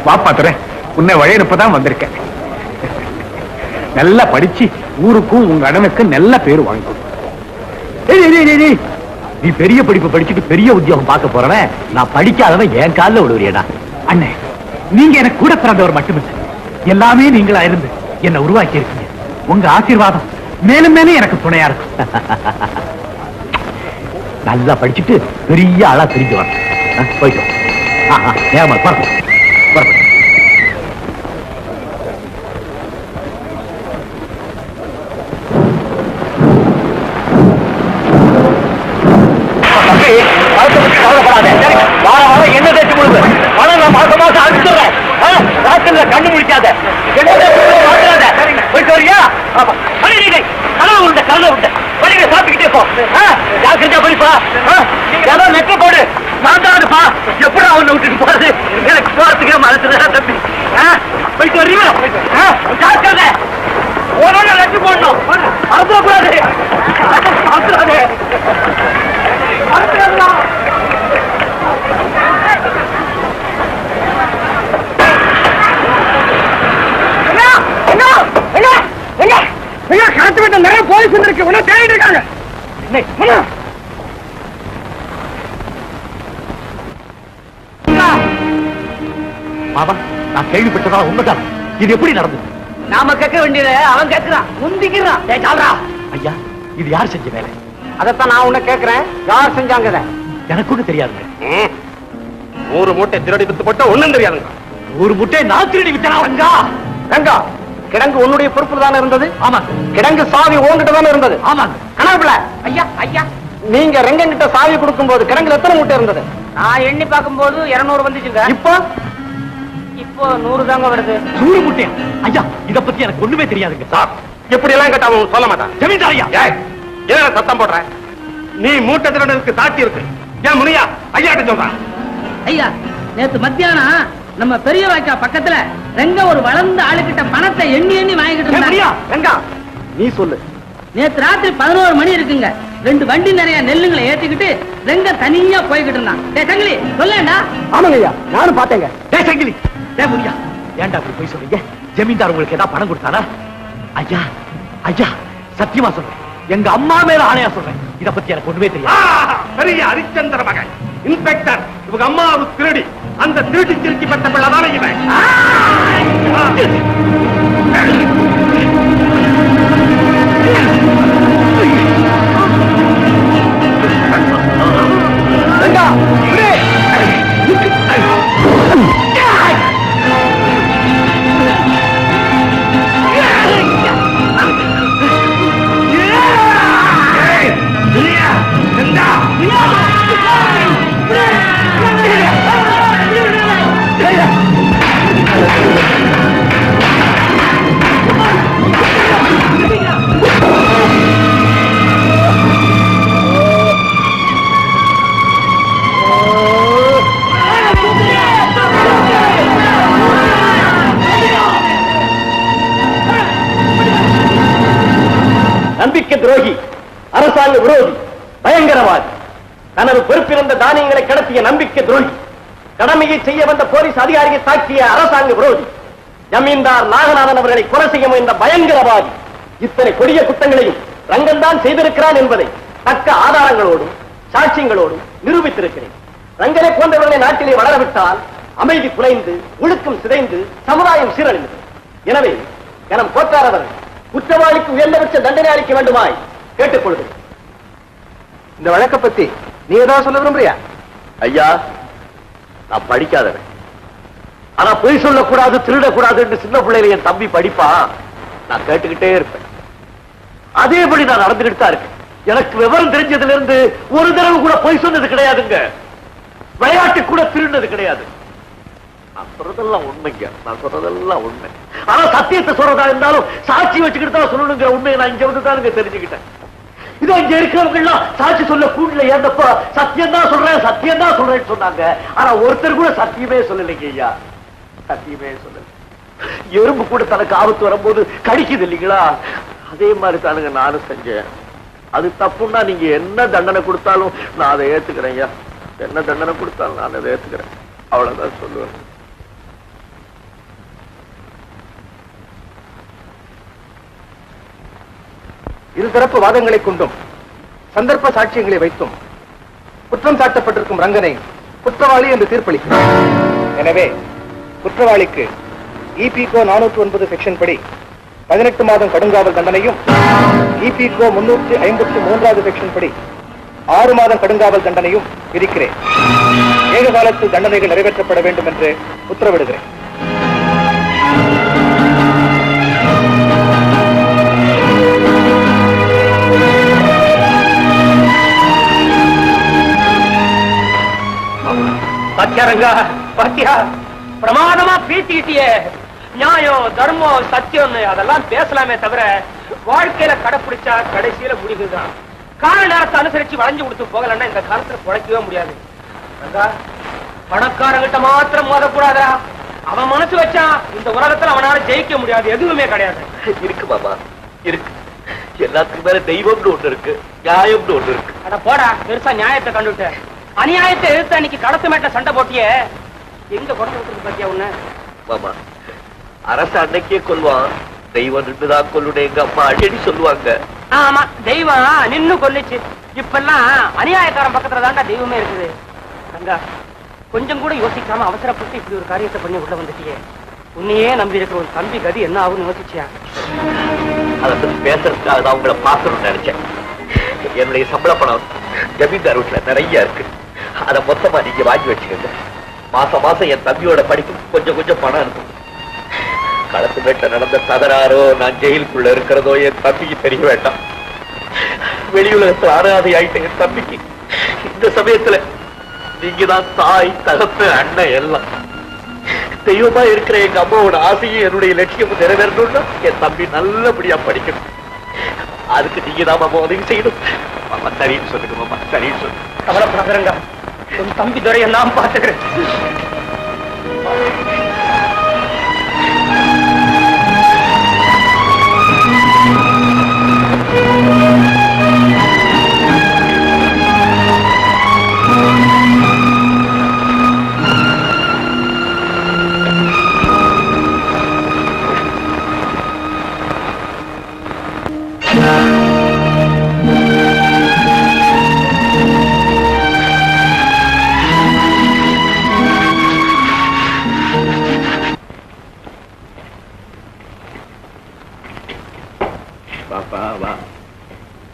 வாப்பாத்துறேன், உன்னை வழியனுப்பதான் வந்திருக்கேன். நல்லா படிச்சு ஊருக்கும் உங்க அண்ணனுக்கு நல்ல பேரு வாங்கும். நீ பெரிய படிப்பு படிச்சுட்டு பெரிய உத்தியோகம் பார்க்க போறவன், நான் படிக்காதவன் என் காலில் விடுவியடா. அண்ணே, நீங்க எனக்கு கூட பிறந்தவர் மட்டுமில்லை, எல்லாமே நீங்களா இருந்து என்ன உருவாக்கி இருக்கீங்க. உங்க ஆசீர்வாதம் மேலும் மேலும் எனக்கு துணையா இருக்கும். நல்லா படிச்சுட்டு பெரிய ஆளா திரும்பி வர போயிட்டு நேரமா பரப்பு. என்ன தேச்சு கொடுங்க, பணம் நான் மாசம் மாசம் அனுப்பிச்சுடுறேன். ராத்திரில கண்ணு முடிக்காத, போயிட்டு வரியா? கனவு உண்ட கனவு உண்ட படிக்க சாப்பிட்டுக்கிட்டே போ. ஜாக்கிரதா படிப்பா. ஏதாவது நெட்ட போடு, நான் தான்ப்பா. எப்படி அவனை விட்டுட்டு போறது? எனக்கு போறதுக்கே மனசுதான் தம்பி. போயிட்டு வர்றீங்களா? ஜாக்கிரதை, ஒரு நெட்டு போடணும். மறந்துடக்கூடாது, மறந்துடாது. கணத்து வீட்டு நிறைய போலீஸ் இருக்கு, உன்ன தேடிட்டு இருக்காங்க. மாமா, நான் கேள்விப்பட்டதா உண்மைதான். இது எப்படி நடந்தது? நாம கேட்க வேண்டியது அவன் கேட்கிறான், முந்திக்கிறான். ஐயா, இது யார் செஞ்ச வேலை? அதத்தான் நான் உன்ன கேட்கிறேன், யார் செஞ்சாங்க? எனக்கு ஒண்ணு தெரியாதுங்க. 100 மூட்டை திருடி வித்து போட்ட ஒண்ணும் தெரியாதுங்க. 100 மூட்டை நான் திருடி வித்தா? கிடங்கு உன்னுடைய பொறுப்புல தானே இருந்தது? ஆமா. கிடங்கு சாவி உன்கிட்ட தானே இருந்தது? ஆமா. கணக்குல ஐயா ஐயா, நீங்க ரெங்கன் கிட்ட சாவி கொடுக்கும் போது கிடங்குல எத்தனை மூட்டை இருந்தது? நான் எண்ணி பார்க்கும் போது 200 வந்துச்சுங்க. இப்போ 100 தாங்க வருது. 100 மூட்டையா? ஐயா, இத பத்தி எனக்கு ஒண்ணுமே தெரியாதுங்க. சார், எப்படி எல்லாம் கேட்டா அவன் சொல்ல மாட்டான். ஜமீன்தார் ஐயா, என்ன சத்தம் போடுற? நீ மூட்டை திருடனுக்கு சாட்சி இருக்கு. ஏன் முனியா ஐயாட்ட சொல்றான்? ஐயா, நேத்து மத்தியானம் நம்ம பெரிய வாய்க்கா பக்கத்துல ரெங்க ஒரு வளர்ந்த ஆளுகிட்ட பணத்தை எண்ணி எண்ணி வாங்கிட்டு இருந்தா. ரெங்கா, நீ சொல்லு. நேத்து ராத்திரி 11 மணி இருக்குங்க. 2 வண்டி நிறைய நெல்லுங்களை ஏத்திக்கிட்டு ரெங்க தனியா போய்கிட்டு இருந்தான். சங்கிலி சொல்லேண்டா. ஆமாங்க ஐயா, நானும் பார்த்தேங்க. சங்கிலி, முனியா, ஏன்டா அப்படி போய் சொல்றீங்க? ஜமீன்தார் உங்களுக்கு ஏதாவது பணம் கொடுத்தாரா? ஐயா ஐயா, சத்தியமா சொல்றேன், எங்க அம்மா மேல ஆணையா சொல்றேன், இத பத்தி எனக்கு ஒண்ணுமே தெரியாது. பெரிய ஹரிச்சந்திர மகன் இன்ஸ்பெக்டர், இவங்க அம்மா ஒரு திருடி, அந்த திருடி திருச்சி பெற்ற பிள்ளைதானே இவன். நம்பிக்கை துரோகி, அரசாங்க விரோதி, பயங்கரவாதி, தனது பொறுப்பிருந்த தானியங்களை கடத்திய நம்பிக்கை துரோகி, கடமையை செய்ய வந்த போலீஸ் அதிகாரியை தாக்கிய அரசாங்க விரோதி, ஜமீன்தார் நாகநாதன் அவர்களை கொலை செய்ய முயன்ற பயங்கரவாதி, இத்தனை கொடிய குற்றங்களையும் ரங்கன் தான் செய்திருக்கிறான் என்பதை தக்க ஆதாரங்களோடும் சாட்சியங்களோடும் நிரூபித்திருக்கிறேன். ரங்கனை போன்றவர்களை நாட்டிலே வளரவிட்டால் அமைதி குலைந்து ஒழுக்கம் சிதைந்து சமுதாயம் சீரழிந்தது. எனவே கனம் கோட்டாரவர்கள் குற்றவாளிக்கு உயர்ந்தபட்ச தண்டனை அளிக்க வேண்டுமாய் கேட்டுக்கொள்கிறேன். இந்த வழக்கை பத்தி நீ ஏதாவது சொல்ல விரும்புறியா? ஐயா, நான் படிக்காதவன், ஆனா பொய் சொல்லக்கூடாது, திருடக்கூடாது என்று சின்ன பிள்ளையில என் தம்பி படிப்பா, நான் கேட்டுக்கிட்டே இருப்பேன். அதேபடி நான் நடந்துகிட்டு தான் இருக்கேன். எனக்கு விவரம் தெரிஞ்சதுல இருந்து ஒரு தடவை கூட பொய் சொன்னது கிடையாதுங்க. விளையாட்டு கூட திருண்டது கிடையாது. நான் சொல்றதெல்லாம் உண்மைங்க, நான் சொல்றதெல்லாம் உண்மை. ஆனா சத்தியத்தை சொல்றதா இருந்தாலும் சாட்சி வச்சுக்கிட்டு தான் சொல்லணுங்கிற உண்மையை நான் இங்க வந்து தான் தெரிஞ்சுக்கிட்டேன். இதோ இங்க இருக்கிறவங்க எல்லாம் சாட்சி சொல்ல கூண்டுல ஏந்தப்ப சத்தியம் தான் சொல்றேன், சத்தியம் தான் சொல்றேன்னு சொன்னாங்க. ஆனா ஒருத்தர் கூட சத்தியமே சொல்லலைங்க ஐயா, சத்தியமே சொல்லல. எறும்பு கூட தனக்கு ஆபத்து வரும்போது கடிக்குது இல்லைங்களா, அதே மாதிரி தானுங்க நானும் செஞ்சேன். அது தப்புன்னா நீங்க என்ன தண்டனை கொடுத்தாலும் நான் அதை ஏத்துக்கிறேன் ஐயா, என்ன தண்டனை கொடுத்தாலும் நான் அதை ஏத்துக்கிறேன். அவ்வளவுதான் சொல்லுவேன். இருதரப்பு வாதங்களை கொண்டும் சந்தர்ப்ப சாட்சியங்களை வைத்தும் குற்றம் சாட்டப்பட்டிருக்கும் ரங்கனை குற்றவாளி என்று தீர்ப்பளிக்கிறார். எனவே குற்றவாளிக்கு இபிகோ 409 செக்ஷன் படி 18 மாதம் கடுங்காவல் தண்டனையும், இபிகோ 353 செக்ஷன் படி 6 மாதம் கடுங்காவல் தண்டனையும் விதிக்கிறேன். ஏக காலத்தில் தண்டனைகள் நிறைவேற்றப்பட வேண்டும் என்று உத்தரவிடுகிறேன். சத்தியாரங்கா, பாத்தியா பிரமாதமா பேசிக்கிட்டிய. நியாயம், தர்மம், சத்தியம் அதெல்லாம் பேசலாமே தவிர வாழ்க்கையில கடைப்பிடிச்சா கடைசியில முடிவுதான். கால நேரத்தை அனுசரிச்சு வளைஞ்சு கொடுத்து போகலன்னா இந்த காலத்துல குழைக்கவே முடியாது. பணக்காரங்கிட்ட மாத்திரம் மோதக்கூடாதா? அவன் மனசு வச்சா இந்த உலகத்துல அவனால ஜெயிக்க முடியாது, எதுவுமே கிடையாது. இருக்கு மாமா, இருக்கு. எல்லாத்துக்கு மேல தெய்வம்னு ஒண்ணு இருக்கு, நியாயம்னு ஒண்ணு இருக்கு. அட போடா, பெருசா நியாயத்தை கண்டுட்ட. அநியாயத்தை எதிர்த்து அன்னைக்கு கடத்து மேட்ட சண்டை போட்டிய எங்க குறைஞ்சு விட்டுருக்கு பாத்தியா உன்ன? மாமா, அரசு அன்னைக்கே கொல்வான், தெய்வம் நின்றுதான் கொல்லுன்னு எங்க அம்மா அடிக்கடி சொல்லுவாங்க. ஆமா, தெய்வம் நின்னு கொல்லிச்சு. இப்பெல்லாம் அநியாயக்காரன் பக்கத்துல தாண்டா தெய்வமே இருக்குது. கங்கா, கொஞ்சம் கூட யோசிக்காம அவசரப்பட்டு இப்படி ஒரு காரியத்தை பண்ணி உள்ள வந்துட்டியே. உன்னையே நம்பி இருக்கிற ஒரு தம்பி கதி என்ன ஆகும்னு யோசிச்சியா? அதை பத்தி பேசுறதுக்காக தான் உங்களை பார்க்கணும்னு நினைச்சேன். என்னுடைய சம்பள பணம் ஜமீன்தார் வீட்டுல நிறைய இருக்கு. அதை மொத்தமா நீங்க வாங்கி வச்சுக்கோங்க. மாசம் மாசம் என் தம்பியோட படிப்பு கொஞ்சம் கொஞ்சம் பணம் இருக்கும். களத்து மேட்ட நடந்த தகராறோ நான் ஜெயிலுக்குள்ள இருக்கிறதோ என் தம்பிக்கு தெரிய வேண்டாம். வெளியுலகத்துல அனாதை ஆயிட்ட என் தம்பிக்கு இந்த சமயத்துல நீங்க தான் தாய், தகப்பு, அண்ணன் எல்லாம். தெய்வமா இருக்கிற எங்க அம்மாவோட ஆசையும் என்னுடைய லட்சியமும் நிறைவேறணும்னா என் தம்பி நல்லபடியா படிக்கணும். அதுக்கு நீங்க தான் மாமா உதவி செய்யணும். மாமா சரின்னு சொல்லுங்க மாமா, சரின்னு சொல்லுங்க. கவலைப்படாதீங்க, உன் தம்பி துறையை நான் பார்த்துக்கிறேன்.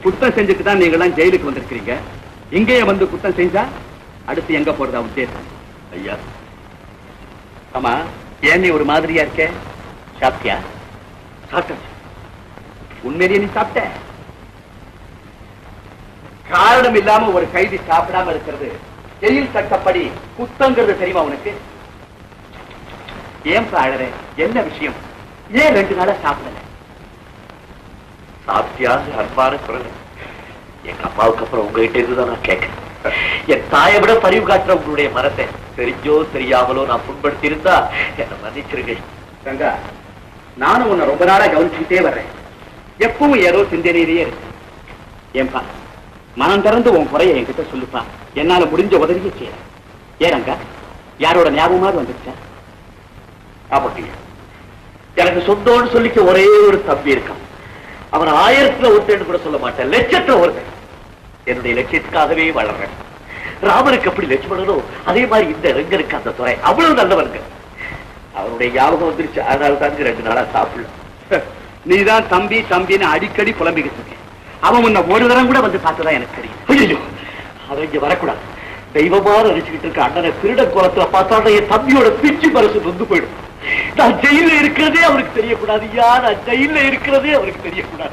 குற்றம் செஞ்சுட்டு தான் நீங்க எல்லாம் ஜெயிலுக்கு வந்திருக்கீங்க. இங்கேயே வந்து குற்றம் செஞ்சா அடுத்து எங்க போறதா உத்தேசம்? ஐயா, ஆமா, ஏன் நீ ஒரு மாதிரியா இருக்க? சாப்பிட்டியா? சாப்பிட்ட. உண்மையிலேயே நீ சாப்பிட்ட? காரணம் இல்லாம ஒரு கைதி சாப்பிடாம இருக்கிறது ஜெயில் சட்டப்படி குத்தங்கிறது தெரியுமா உனக்கு? ஏன் அழற? என்ன விஷயம்? ஏன் 2 நாளா சாப்பிடல? சாப்பிட்டியா? அன்பான குரல். எங்க அம்மாவுக்கு அப்புறம் உங்ககிட்ட இருந்துதான் நான் கேட்கிறேன். என் தாயை விட பரிவு காட்டுற உங்களுடைய மனத்தை தெரிஞ்சோ தெரியாமலோ நான் புண்படுத்தி இருந்தா என்ன மன்னிச்சிருங்க. கங்கா, நானும் உன்னை ரொம்ப நாளா கவனிச்சுக்கிட்டே வர்றேன். எப்பவும் ஏதோ சிந்தனையிலேயே இருக்கு. ஏன்பா, மனம் திறந்து உன் குறைய என்கிட்ட சொல்லுப்பா. என்னால முடிஞ்ச உதவியை செய்ய. ஏறங்க, யாரோட ஞாபகமாவது வந்துருச்சா? ஆமாட்டிங்க, எனக்கு சொந்தம்னு சொல்லிக்க ஒரே ஒரு தம்பி இருக்கான். அவன் 1000த்துல ஒருத்தன்னு கூட சொல்ல மாட்டேன், லட்சத்துல ஒருத்தன். என்னுடைய லட்சியத்துக்காகவே வளர்றேன். ராமனுக்கு எப்படி லட்சுமணனோ அதே மாதிரி இந்த ரங்கனுக்கு அந்த துறை அவ்வளவு நல்லவனுங்க. அவனுடைய ஞாபகம் வந்துருச்சு, அதனால தாங்க 2 நாளா சாப்பிடல. நீதான் தம்பி தம்பின்னு அடிக்கடி புலம்பிக்கிட்டு இருக்க. அவன் உன்னை ஒரு தரம் கூட வந்து பார்த்ததான் எனக்கு தெரியும். ஐயோ, அவன் இங்க வரக்கூடாது. தெய்வமா நினைச்சுக்கிட்டு இருக்க அண்ணனை திருட கோலத்துல பார்த்தாலும் என் தம்பியோட பிச்சு மனசு நொந்து போயிடும். நான் ஜெயில இருக்கிறதே அவருக்கு தெரியக்கூடாது. நான் ஜெயில இருக்கிறதே அவருக்கு தெரியக்கூடாது.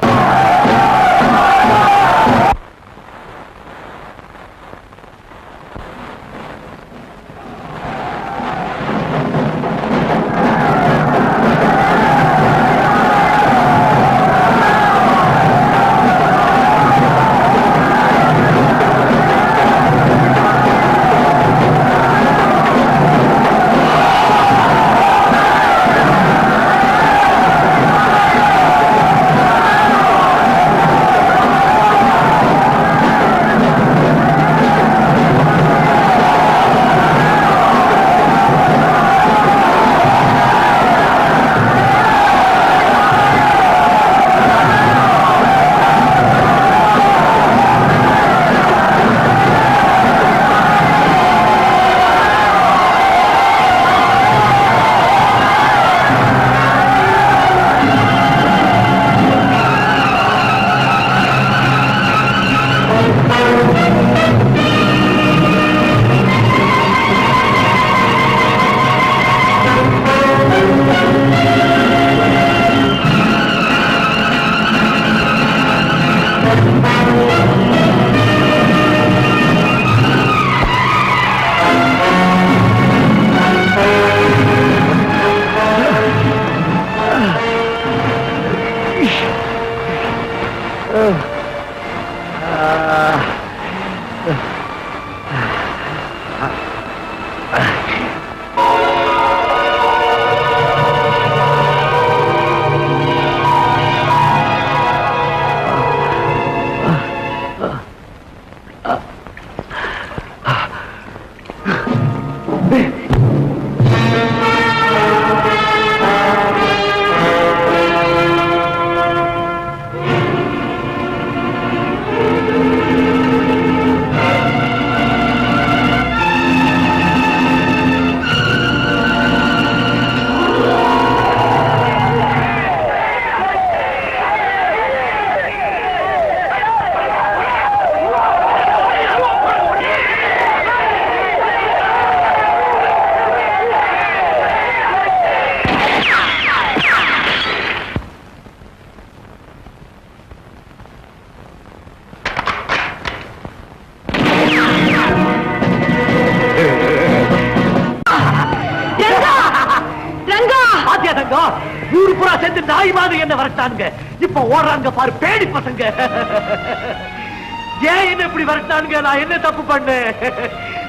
தங்கம் ஊரு பூரா சேர்ந்து நாய் மாதிரி என்ன வரட்டானுங்க. இப்ப ஓடுறாங்க பாரு பேடி பசங்க. ஏன் என்ன இப்படி வரட்டானுங்க? நான் என்ன தப்பு பண்ணேன்?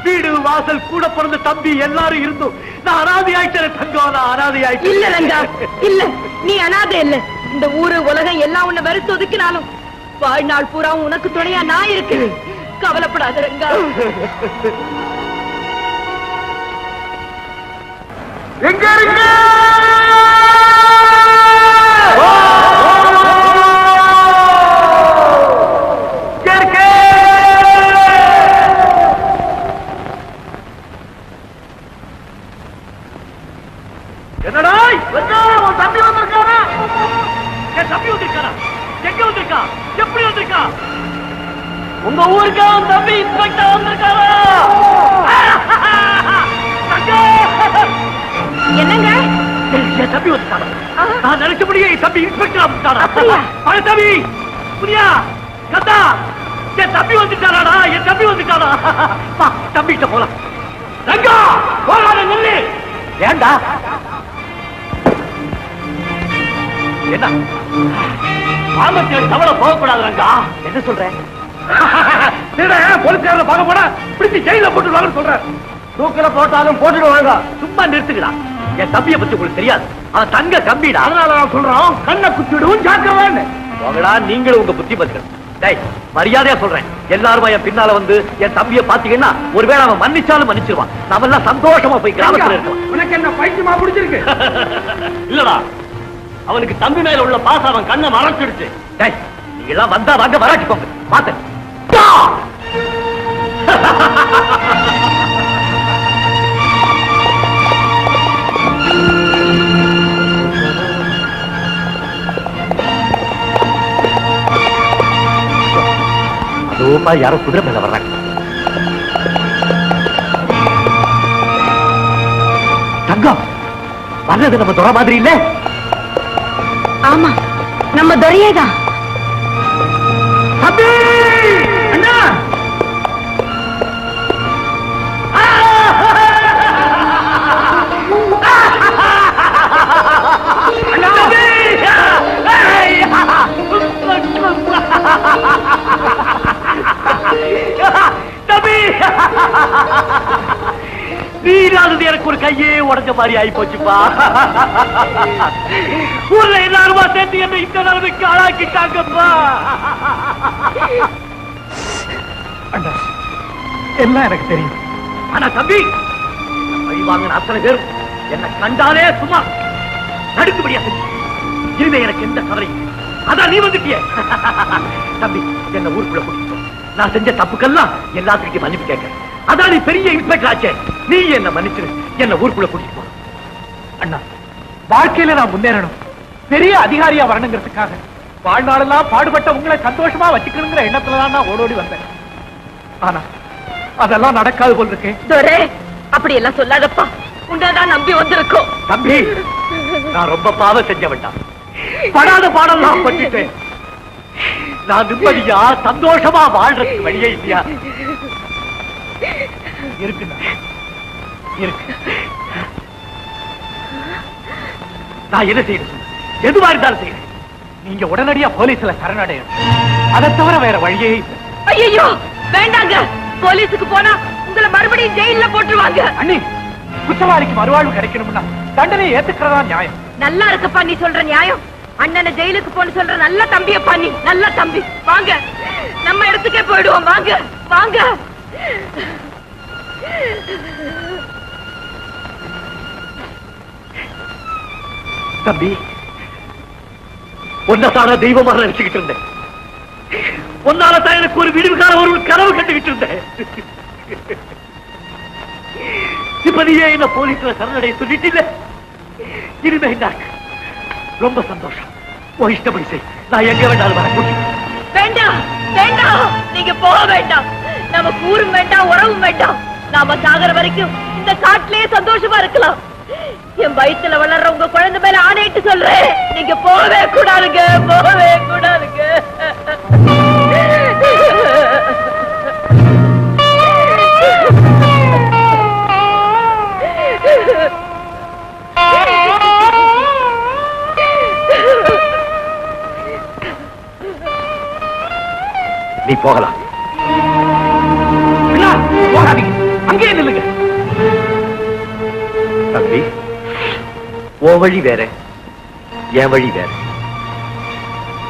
வீடு வாசல் கூட பிறந்த தம்பி எல்லாரும் இருந்தும் நான் அனாதை ஆயிட்டேன் தங்கம். நான் அனாதை ஆயிட்டேன். இல்ல ரங்கா, இல்ல, நீ அனாதை இல்ல. இந்த ஊரு உலகம் எல்லாம் உன்னை வெறுத்து ஒதுக்கினாலும் வாழ்நாள் பூரா உனக்கு துணையா நான் இருக்கு. கவலைப்படாத ரங்கா. எங்க இருக்கு? என்னடா உன் தம்பி வந்திருக்கானா? என் தம்பி வந்திருக்கானா? எங்க வந்திருக்கா? எப்படி வந்திருக்கா? உங்க ஊருக்கு அவன் தம்பி இன்ஸ்பெக்டர் வந்திருக்காரா? என்னங்க? என் தம்பி வந்துட்டானா? நான் நினைச்சபடியே என் தம்பி இன்ஸ்பெக்டர் வந்துட்டானா? பழத்தம்பி புரியா கத்தா என் தம்பி வந்துட்டாராடா. என் தம்பி வந்துட்டானா? தம்பிகிட்ட போலாம். ரங்கா போகாத நில்லு. ஏண்டா என்ன ஆமத்தை தவளை போகக்கூடாது ரங்கா. என்ன சொல்றேன்? போலீஸ்காரல பார்க்க போனா பிடிச்சி ஜெயில போட்டுருவாங்கன்னு சொல்றேன். தூக்கில போட்டாலும் போட்டுடுவாங்க. சும்மா நிறுத்துக்கடா. என் தம்பியை பத்தி உங்களுக்கு தெரியாது. அவன் தங்க தம்பிடா. அதனால நான் சொல்றோம் கண்ணை குத்திடுவும் ஜாக்கிரவான்னு. போகடா நீங்களும் உங்க புத்தி பத்திரம். டேய் மரியாதையா சொல்றேன். எல்லாரும் என் பின்னால வந்து என் தம்பியை பாத்தீங்கன்னா ஒருவேளை அவன் மன்னிச்சாலும் மன்னிச்சிருவான். நாம எல்லாம் சந்தோஷமா போய் கிராமத்துல இருக்கோம். உனக்கு என்ன பைத்தியமா பிடிச்சிருக்கு? இல்லடா அவனுக்கு தம்பி மேல உள்ள பாசம் அவன் கண்ணை மறைச்சிடுச்சு. டேய் நீங்க எல்லாம் வந்தா வாங்க வராட்டிக்கோங்க. பாத்து அதோப்பா யாரோ குதிரை மேல வர்றாங்க. தங்கம் வர்றது நம்ம துறை மாதிரி இல்ல? ஆமா, நம்ம துரையேதான். தம்பி அண்ணா தம்பி நீரானது எனக்கு ஒரு கையே உடஞ்ச மாதிரி ஆயி போச்சுப்பா. ஊர்ல எல்லாருமா சேர்ந்து என்ன இந்த நிலைமைக்கு ஆளாக்கிட்டாங்கப்பா. எல்லாம் எனக்கு தெரியும். ஆனா தம்பி வழி வாங்கின அத்தனை பேரும் என்ன கண்டாலே சும்மா நடுக்குபடியா செஞ்சு. இனிமே எனக்கு எந்த கவலையும். அதான் நீ வந்துட்டிய. தம்பி என்ன ஊருக்குள்ள கூட்டிட்டு நான் செஞ்ச தப்புக்கெல்லாம் எல்லாத்துக்கும் மன்னிப்பு கேட்கிறேன். அதான் நீ பெரிய இன்ஸ்பெக்டர் ஆச்சே. நீ என்ன மன்னிச்சிரு. என்ன ஊருக்குள்ள கூட்டிட்டு போ. அண்ணா வாழ்க்கையில நான் முன்னேறணும், பெரிய அதிகாரியா வரணுங்கிறதுக்காக வாழ்நாளெல்லாம் பாடுபட்ட உங்களை சந்தோஷமா வச்சுக்கணுங்கிற எண்ணத்துலதான் நான் ஓடோடி வந்தேன். ஆனா அதெல்லாம் நடக்காது போல் இருக்கேன். துரை அப்படி எல்லாம் சொல்லாதப்பா. உன்னதான் நம்பி வந்திருக்கோம். தம்பி நான் ரொம்ப பாவம் செஞ்ச வேண்டாம். படாத பாடம் நான் பண்ணிட்டேன். நான் நிம்மதியா சந்தோஷமா வாழ்றதுக்கு வழியே இல்லையா? இருக்கு இருக்கு. நான் என்ன செய்யணும்? எதுவா இருந்தாலும் செய்யறேன். நீங்க உடனடியா போலீஸ்ல சரணடையணும். அதை தவிர வேற வழியே இல்லை. ஐயோ வேண்டாங்க. போலீஸுக்கு போனா உங்களை மறுபடியும் ஜெயில போட்டுருவாங்க. அண்ணி குற்றவாளிக்கு மறுவாழ்வு கிடைக்கணும்னா தண்டனை ஏத்துக்கிறதா நியாயம். நல்லா இருக்கப்பா நீ சொல்ற நியாயம். அண்ணனை ஜெயிலுக்கு போன்னு சொல்ற நல்ல தம்பியப்பா நீ. நல்ல தம்பி. வாங்க நம்ம இடத்துக்கே போயிடுவோம். வாங்க வாங்க. தம்பி ஒன்னதான தெய்வமாக நினைச்சுக்கிட்டு இருந்தேன். ஒன்னாலதான் எனக்கு ஒரு விடுவுக்கான ஒரு கனவு கண்டுகிட்டு இருந்தேன். இப்ப நீயே என்ன போலீஸ்ல சரணடைய சொல்லிட்டு இல்ல. இனிமே ரொம்ப சந்தோஷம். இஷ்டப்படி செய். நான் எங்க வேண்டாலும் வர கூட்டி. வேண்டாம் வேண்டாம், நீங்க போக வேண்டாம். நமக்கு ஊரும் வேண்டாம், உறவும் வேண்டாம். நாம சாகர வரைக்கும் இந்த காட்டிலேயே சந்தோஷமா இருக்கலாம். என் வயித்துல வளர்ற உங்க குழந்தை மேல ஆணையிட்டு சொல்றேன், நீங்க போகவே கூடாதுங்க, போகவே கூடாதுங்க. நீ போகலாம். அண்ணா, போகாதீங்க, அங்கேயே நில்லுங்க. தம்பி, ஓ வழி வேற, என் வழி வேற.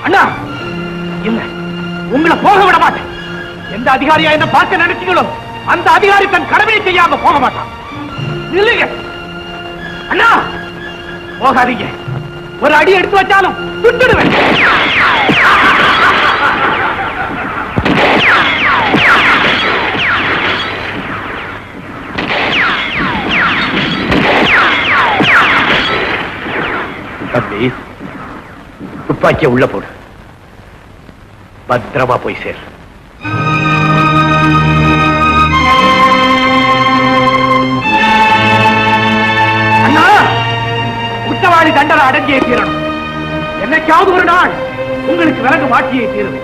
அண்ணா, இல்ல, உங்களை போக விட மாட்டேன். எந்த அதிகாரியா என்ன பார்க்க நினைச்சீங்களோ அந்த அதிகாரி தன் கடமையை செய்யாம போக மாட்டான். நில்லுங்க அண்ணா, போகாதீங்க. ஒரு அடி எடுத்து வச்சாலும் சுட்டுடுவேன். தம்பி, துப்பாக்கிய உள்ள போடு. பத்திரமா போய் சேர். அண்ணா, குற்றவாளி தண்டனை அடைஞ்சே தீரணும். என்னைக்காவது ஒரு நாள் உங்களுக்கு விலங்கு மாட்டியே தீருது.